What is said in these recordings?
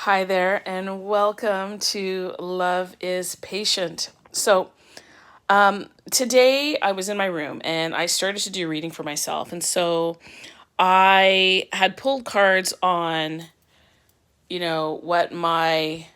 Hi there, and welcome to Love is Patient. Today I was in my room and I started to do reading for myself. And so I had pulled cards on, what my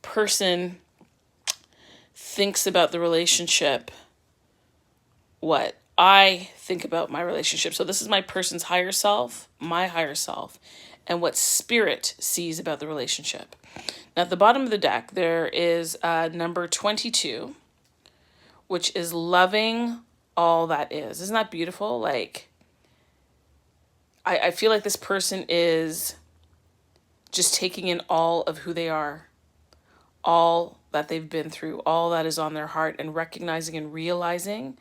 person thinks about the relationship, what I think about my relationship. So this is my person's higher self, my higher self, and what spirit sees about the relationship. Now, at the bottom of the deck, there is number 22, which is loving all that is. Isn't that beautiful? I feel like this person is just taking in all of who they are, all that they've been through, all that is on their heart, and recognizing and realizing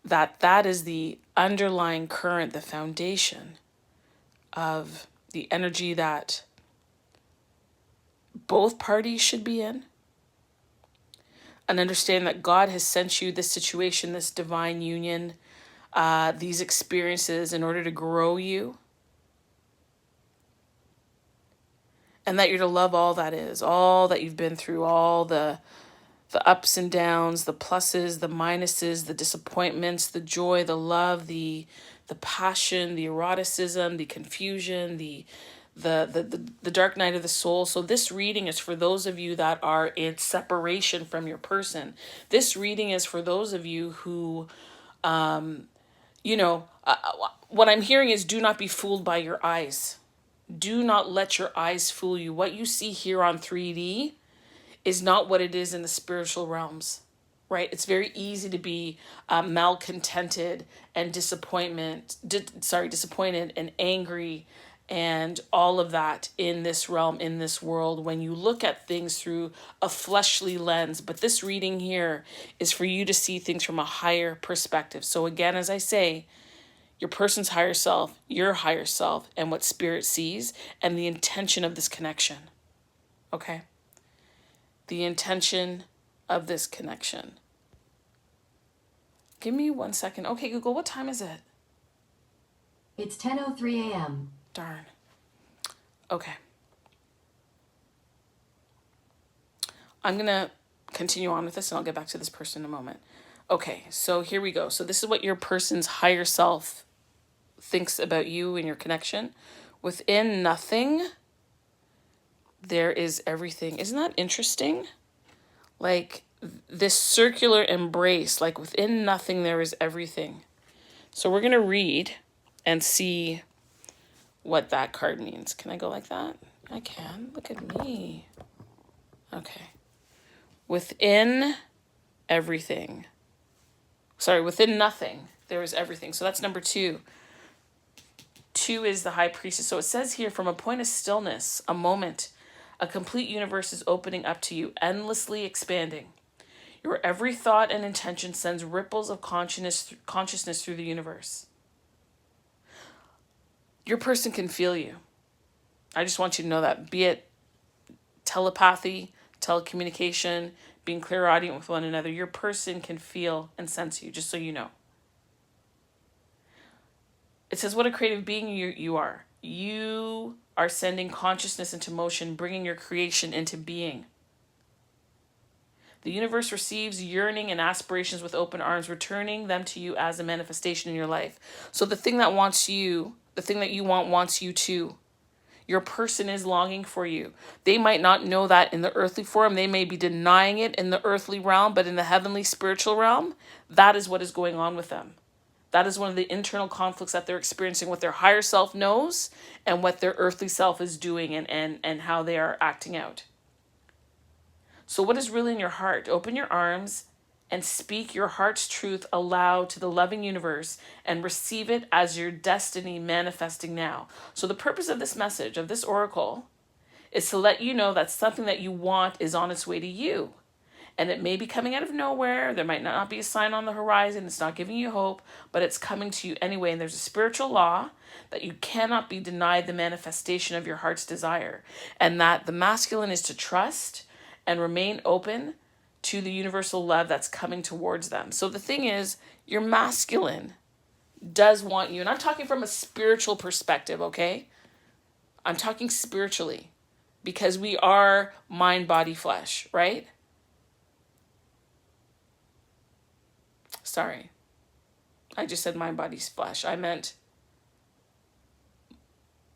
that that is the underlying current, the foundation of the energy that both parties should be in. And understand that God has sent you this situation, this divine union, these experiences in order to grow you. And that you're to love all that is, all that you've been through, all the ups and downs, the pluses, the minuses, the disappointments, the joy, the love, the passion, the eroticism, the confusion, the dark night of the soul. So this reading is for those of you that are in separation from your person. This reading is for those of you who, what I'm hearing is do not be fooled by your eyes. Do not let your eyes fool you. What you see here on 3D is not what it is in the spiritual realms, right? It's very easy to be malcontented and disappointed and angry and all of that in this realm, in this world, when you look at things through a fleshly lens. But this reading here is for you to see things from a higher perspective. So again, as I say, your person's higher self, your higher self, and what spirit sees, and the intention of this connection. Okay? The intention of this connection. Give me 1 second. Okay, Google, what time is it? It's 10:03 a.m. Darn. Okay. I'm going to continue on with this and I'll get back to this person in a moment. Okay, so here we go. So this is what your person's higher self thinks about you and your connection. Within nothing, there is everything. Isn't that interesting? Like this circular embrace, like within nothing, there is everything. So we're going to read and see what that card means. Can I go like that? I can. Look at me. Okay. Within everything. Sorry, within nothing, there is everything. So that's number 2. 2 is the high priestess. So it says here, from a point of stillness, a moment, a complete universe is opening up to you, endlessly expanding. Your every thought and intention sends ripples of consciousness through the universe. Your person can feel you. I just want you to know that. Be it telepathy, telecommunication, being clairaudient with one another, your person can feel and sense you, just so you know. It says, what a creative being you are. You are sending consciousness into motion, bringing your creation into being. The universe receives yearning and aspirations with open arms, returning them to you as a manifestation in your life. So the thing that wants you, the thing that you want wants you too. Your person is longing for you. They might not know that in the earthly form. They may be denying it in the earthly realm, but in the heavenly spiritual realm, that is what is going on with them. That is one of the internal conflicts that they're experiencing, what their higher self knows and what their earthly self is doing and how they are acting out. So what is really in your heart? Open your arms and speak your heart's truth aloud to the loving universe and receive it as your destiny manifesting now. So the purpose of this message, of this oracle, is to let you know that something that you want is on its way to you. And it may be coming out of nowhere. There might not be a sign on the horizon. It's not giving you hope, but it's coming to you anyway. And there's a spiritual law that you cannot be denied the manifestation of your heart's desire. And that the masculine is to trust and remain open to the universal love that's coming towards them. So the thing is, your masculine does want you. And I'm talking from a spiritual perspective, okay? I'm talking spiritually. because we are mind, body, flesh, right? Sorry. I just said mind, body, flesh. I meant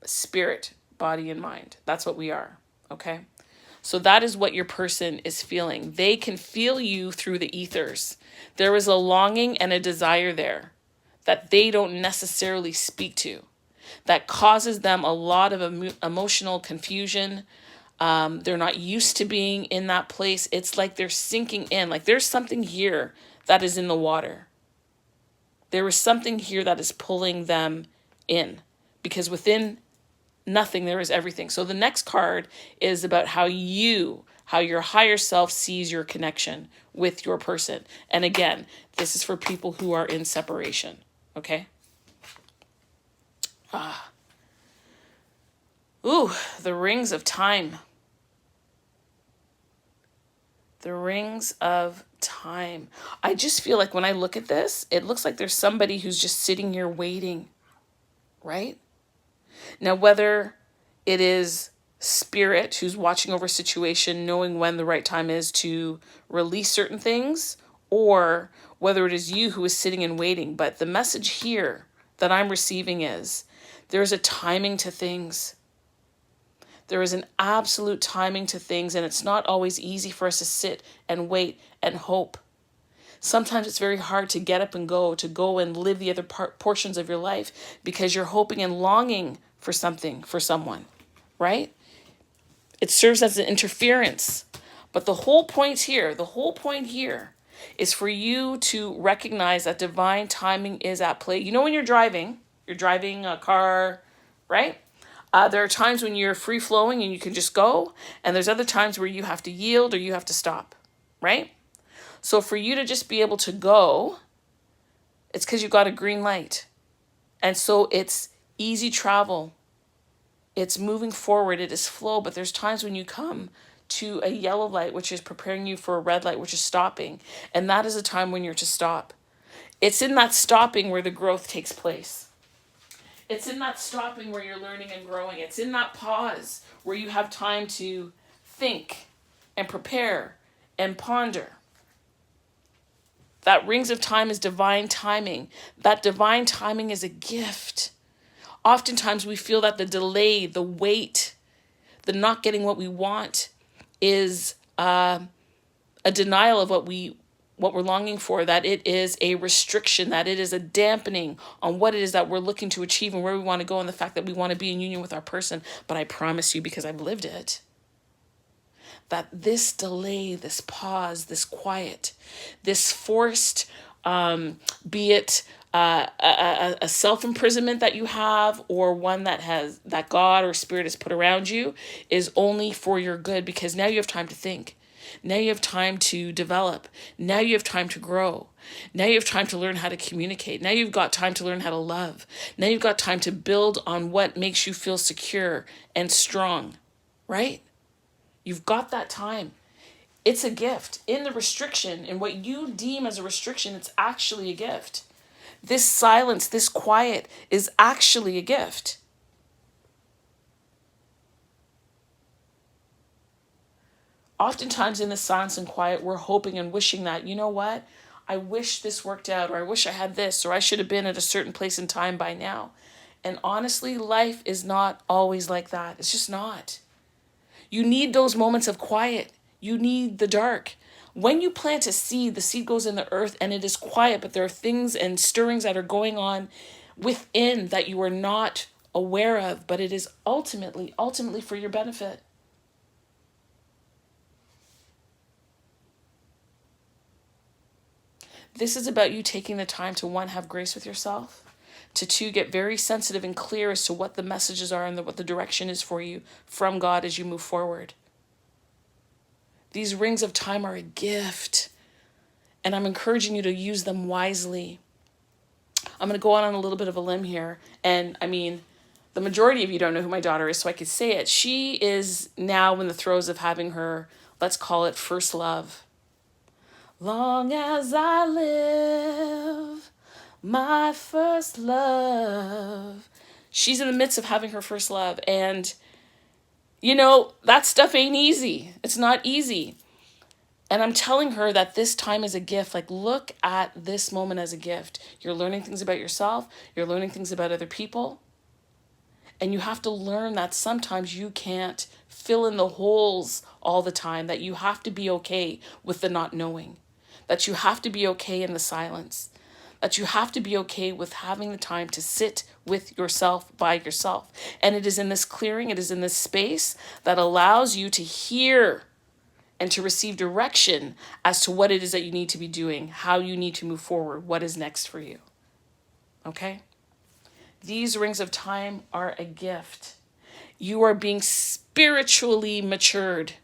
spirit, body, and mind. That's what we are, okay? So that is what your person is feeling. They can feel you through the ethers. There is a longing and a desire there that they don't necessarily speak to, that causes them a lot of emotional confusion. They're not used to being in that place. It's like they're sinking in. Like there's something here that is in the water. There is something here that is pulling them in, because within nothing there is everything. So the next card is about how your higher self sees your connection with your person. And again, this is for people who are in separation. Okay? Ooh, the rings of time. The rings of time. I just feel like when I look at this, it looks like there's somebody who's just sitting here waiting, right? Now, whether it is spirit who's watching over a situation, knowing when the right time is to release certain things, or whether it is you who is sitting and waiting. But the message here that I'm receiving is there's a timing to things. There is an absolute timing to things, and it's not always easy for us to sit and wait and hope. Sometimes it's very hard to get up and go and live the other portions of your life because you're hoping and longing for something, for someone, right? It serves as an interference. But the whole point here is for you to recognize that divine timing is at play. You know, when you're driving a car, right? There are times when you're free flowing and you can just go. And there's other times where you have to yield or you have to stop, right? So for you to just be able to go, it's because you've got a green light. And so it's easy travel. It's moving forward. It is flow. But there's times when you come to a yellow light, which is preparing you for a red light, which is stopping. And that is a time when you're to stop. It's in that stopping where the growth takes place. It's in that stopping where you're learning and growing. It's in that pause where you have time to think and prepare and ponder. That rings of time is divine timing. That divine timing is a gift. Oftentimes we feel that the delay, the wait, the not getting what we want is a denial of what we're longing for, that it is a restriction, that it is a dampening on what it is that we're looking to achieve and where we want to go, and the fact that we want to be in union with our person. But I promise you, because I've lived it, that this delay, this pause, this quiet, this forced, be it a self-imprisonment that you have, or one that God or Spirit has put around you, is only for your good, because now you have time to think. Now you have time to develop. Now you have time to grow. Now you have time to learn how to communicate. Now you've got time to learn how to love. Now you've got time to build on what makes you feel secure and strong, right? You've got that time. It's a gift. In the restriction, in what you deem as a restriction, it's actually a gift. This silence, this quiet is actually a gift. Oftentimes in the silence and quiet, we're hoping and wishing that, you know what? I wish this worked out, or I wish I had this, or I should have been at a certain place in time by now. And honestly, life is not always like that. It's just not. You need those moments of quiet. You need the dark. When you plant a seed, the seed goes in the earth and it is quiet, but there are things and stirrings that are going on within that you are not aware of, but it is ultimately for your benefit. This is about you taking the time to, one, have grace with yourself, to two, get very sensitive and clear as to what the messages are and what the direction is for you from God as you move forward. These rings of time are a gift, and I'm encouraging you to use them wisely. I'm going to go on a little bit of a limb here, and I mean, the majority of you don't know who my daughter is, so I could say it. She is now in the throes of having her, let's call it, first love. Long as I live, my first love. She's in the midst of having her first love. And, You know, that stuff ain't easy. It's not easy. And I'm telling her that this time is a gift. Like, look at this moment as a gift. You're learning things about yourself. You're learning things about other people. And you have to learn that sometimes you can't fill in the holes all the time, that you have to be okay with the not knowing, that you have to be okay in the silence, that you have to be okay with having the time to sit with yourself by yourself. And it is in this clearing, it is in this space that allows you to hear and to receive direction as to what it is that you need to be doing, how you need to move forward, what is next for you. Okay? These rings of time are a gift. You are being spiritually matured.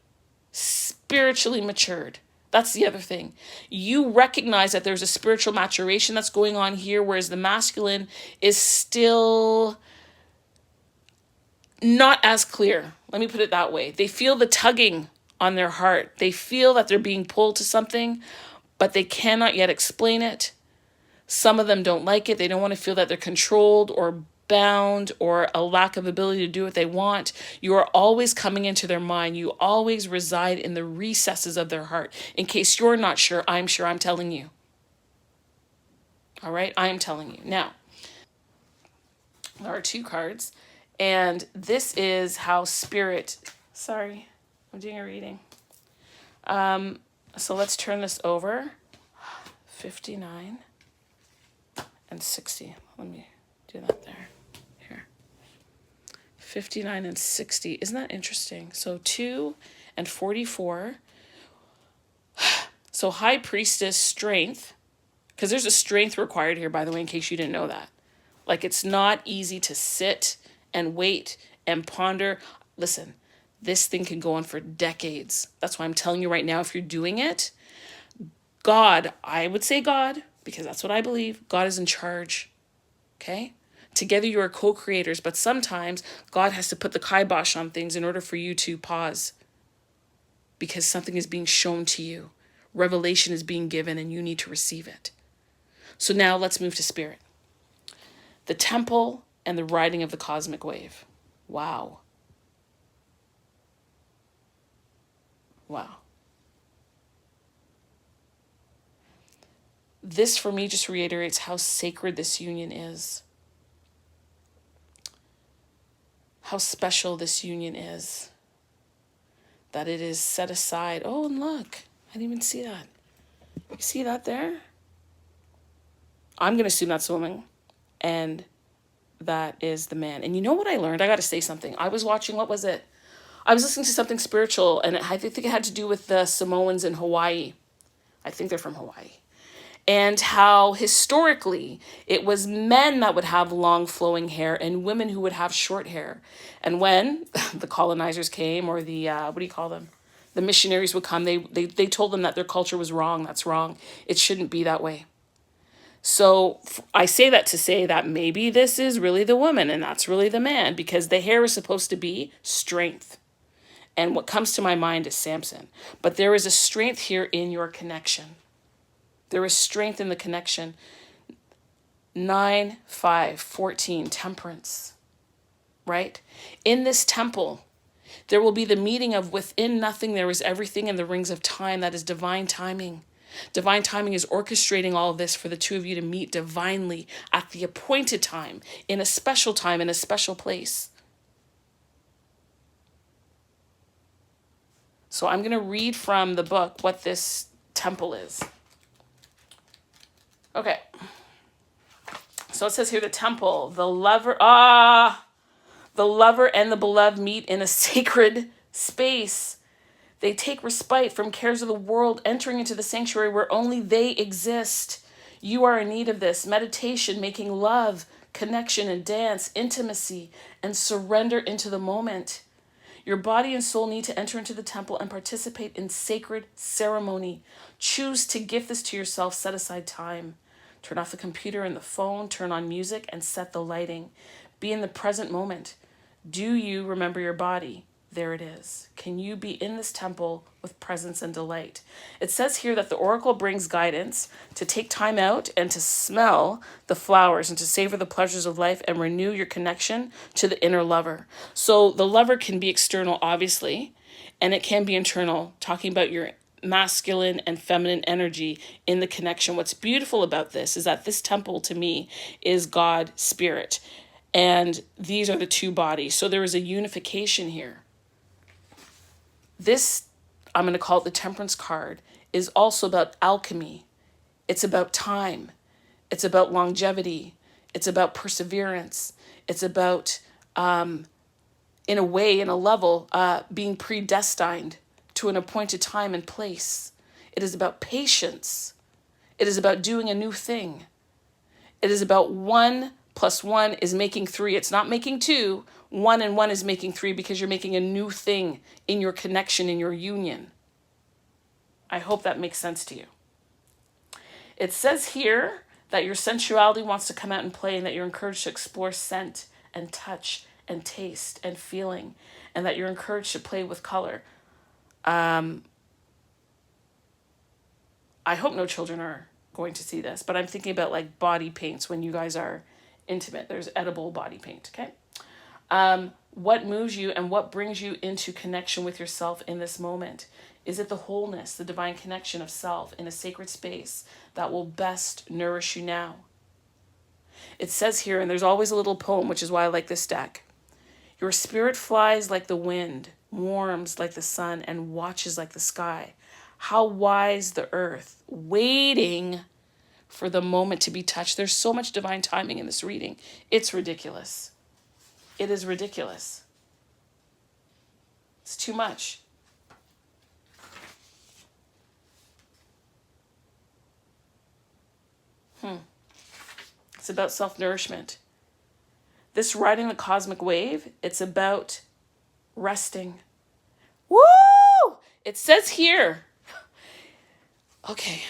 Spiritually matured. That's the other thing. You recognize that there's a spiritual maturation that's going on here, whereas the masculine is still not as clear. Let me put it that way. They feel the tugging on their heart. They feel that they're being pulled to something, but they cannot yet explain it. Some of them don't like it. They don't want to feel that they're controlled or bound or a lack of ability to do what they want. You are always coming into their mind. You always reside in the recesses of their heart. In case you're not sure, I'm sure. I'm telling you. All right? I am telling you. Now, there are 2 cards, and this is how spirit... Sorry, I'm doing a reading. So let's turn this over. 59 and 60. Let me do that there. Here. 59 and 60. Isn't that interesting? So 2 and 44. So High Priestess, strength. Because there's a strength required here, by the way, in case you didn't know that. Like, it's not easy to sit and wait and ponder. Listen, this thing can go on for decades. That's why I'm telling you right now, if you're doing it, God, I would say God, because that's what I believe. God is in charge. Okay? Together you are co-creators, but sometimes God has to put the kibosh on things in order for you to pause. Because something is being shown to you. Revelation is being given and you need to receive it. So now let's move to spirit. The temple and the riding of the cosmic wave. Wow. Wow. This for me just reiterates how sacred this union is. How special this union is. That it is set aside. Oh, and look, I didn't even see that. You see that there? I'm going to assume that's a woman. And that is the man. And you know what I learned? I got to say something. I was watching, what was it? I was listening to something spiritual, and I think it had to do with the Samoans in Hawaii. I think they're from Hawaii. And how historically it was men that would have long flowing hair and women who would have short hair. And when the colonizers came, or the, what do you call them? The missionaries would come, they told them that their culture was wrong. That's wrong. It shouldn't be that way. So I say that to say that maybe this is really the woman and that's really the man, because the hair is supposed to be strength. And what comes to my mind is Samson. But there is a strength here in your connection. There is strength in the connection. 9, 5, 14, temperance. Right? In this temple, there will be the meeting of within nothing there is everything in the rings of time. That is divine timing. Divine timing is orchestrating all of this for the 2 of you to meet divinely at the appointed time, in a special place. So I'm going to read from the book what this temple is. Okay. So it says here, the temple, the lover and the beloved meet in a sacred space. They take respite from cares of the world, entering into the sanctuary where only they exist. You are in need of this. Meditation, making love, connection and dance, intimacy, and surrender into the moment. Your body and soul need to enter into the temple and participate in sacred ceremony. Choose to gift this to yourself. Set aside time. Turn off the computer and the phone. Turn on music and set the lighting. Be in the present moment. Do you remember your body? There it is. Can you be in this temple with presence and delight? It says here that the oracle brings guidance to take time out and to smell the flowers and to savor the pleasures of life and renew your connection to the inner lover. So the lover can be external, obviously, and it can be internal, talking about your masculine and feminine energy in the connection. What's beautiful about this is that this temple to me is God, spirit, and these are the two bodies. So there is a unification here. This, I'm going to call it the Temperance card, is also about alchemy. It's about time. It's about longevity. It's about perseverance. It's about, in a way, in a level, being predestined to an appointed time and place. It is about patience. It is about doing a new thing. It is about 1 + 1 is making 3. It's not making 2. 1 and 1 is making 3 because you're making a new thing in your connection, in your union. I hope that makes sense to you. It says here that your sensuality wants to come out and play and that you're encouraged to explore scent and touch and taste and feeling and that you're encouraged to play with color. I hope no children are going to see this, but I'm thinking about like body paints when you guys are intimate. There's edible body paint, okay? What moves you and what brings you into connection with yourself in this moment? Is it the wholeness, the divine connection of self in a sacred space that will best nourish you now? It says here, and there's always a little poem, which is why I like this deck. Your spirit flies like the wind, warms like the sun, and watches like the sky. How wise the earth, waiting for the moment to be touched. There's so much divine timing in this reading. It's ridiculous. It is ridiculous. It's too much. It's about self-nourishment. This riding the cosmic wave, it's about resting. Woo! It says here, okay.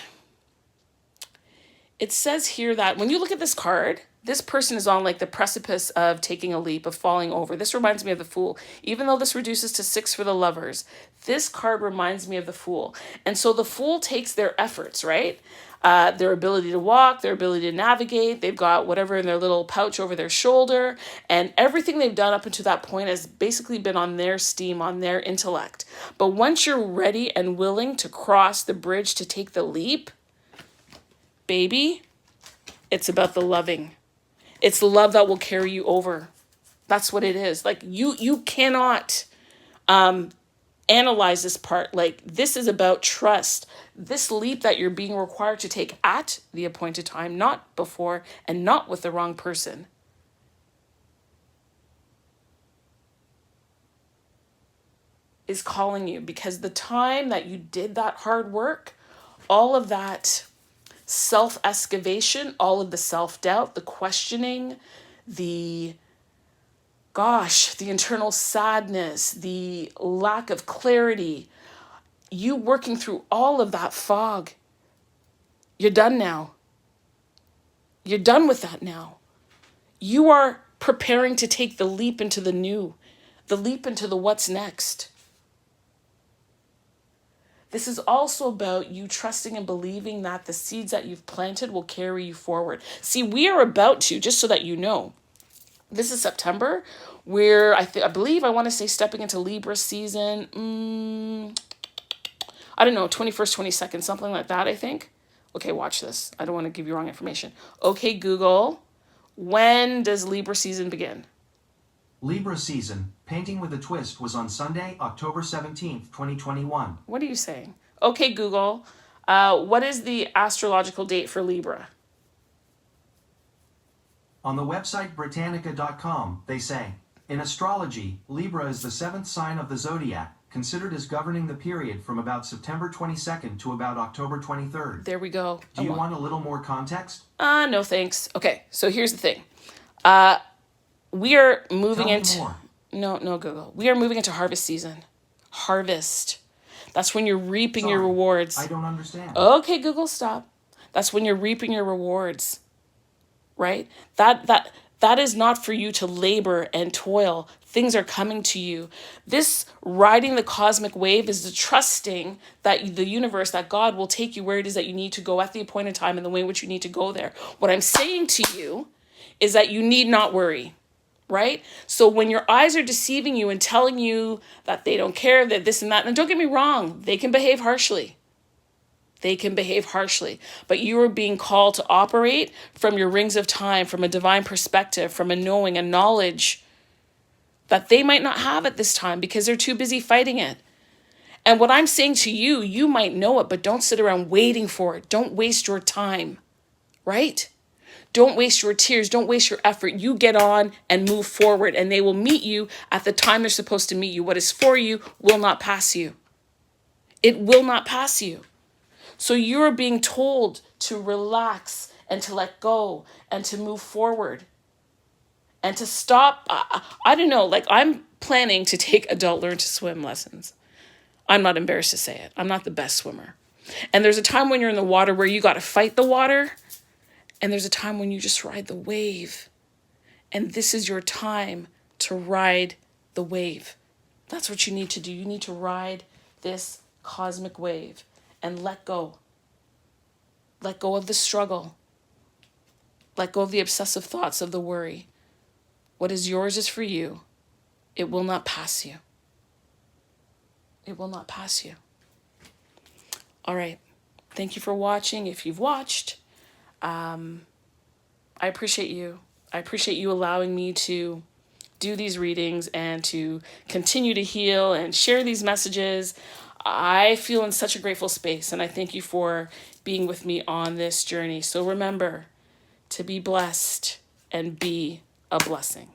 It says here that when you look at this card, this person is on like the precipice of taking a leap, of falling over. This reminds me of the Fool. Even though this reduces to 6 for the lovers, this card reminds me of the Fool. And so the Fool takes their efforts, right? Their ability to walk, their ability to navigate. They've got whatever in their little pouch over their shoulder. And everything they've done up until that point has basically been on their steam, on their intellect. But once you're ready and willing to cross the bridge to take the leap, baby, it's about the loving. It's the love that will carry you over. That's what it is. Like you cannot analyze this part. Like this is about trust. This leap that you're being required to take at the appointed time, not before and not with the wrong person. Is calling you because the time that you did that hard work, all of that self-excavation, all of the self-doubt, the questioning, the internal sadness, the lack of clarity, you working through all of that fog. You're done now. You're done with that now. You are preparing to take the leap into the new, the leap into the what's next. This is also about you trusting and believing that the seeds that you've planted will carry you forward. See, we are about to, just so that you know, this is September, where I want to say stepping into Libra season. I don't know, 21st, 22nd, something like that, I think. Okay, watch this. I don't want to give you wrong information. Okay, Google, when does Libra season begin? Libra season, Painting with a Twist, was on Sunday, October 17th, 2021. What are you saying? Okay, Google, what is the astrological date for Libra? On the website Britannica.com, they say, in astrology, Libra is the 7th sign of the zodiac, considered as governing the period from about September 22nd to about October 23rd. There we go. Do you want a little more context? No thanks. Okay, so here's the thing. We are moving into... More. No, Google. We are moving into harvest season. Harvest. That's when you're reaping your rewards. I don't understand. Okay, Google, stop. That's when you're reaping your rewards. Right? That That is not for you to labor and toil. Things are coming to you. This riding the cosmic wave is the trusting that the universe, that God will take you where it is that you need to go at the appointed time in the way in which you need to go there. What I'm saying to you is that you need not worry, right? So when your eyes are deceiving you and telling you that they don't care, that this and that, and don't get me wrong, they can behave harshly. They can behave harshly, but you are being called to operate from your rings of time, from a divine perspective, from a knowing, a knowledge that they might not have at this time because they're too busy fighting it. And what I'm saying to you, you might know it, but don't sit around waiting for it. Don't waste your time, right? Don't waste your tears. Don't waste your effort. You get on and move forward, and they will meet you at the time they're supposed to meet you. What is for you will not pass you. It will not pass you. So you're being told to relax and to let go and to move forward and to stop. I don't know, like I'm planning to take adult learn to swim lessons. I'm not embarrassed to say it. I'm not the best swimmer. And there's a time when you're in the water where you got to fight the water. And there's a time when you just ride the wave. And this is your time to ride the wave. That's what you need to do. You need to ride this cosmic wave. And let go. Let go of the struggle. Let go of the obsessive thoughts of the worry. What is yours is for you. It will not pass you. It will not pass you. All right. Thank you for watching. If you've watched, I appreciate you. I appreciate you allowing me to do these readings and to continue to heal and share these messages. I feel in such a grateful space, and I thank you for being with me on this journey. So remember to be blessed and be a blessing.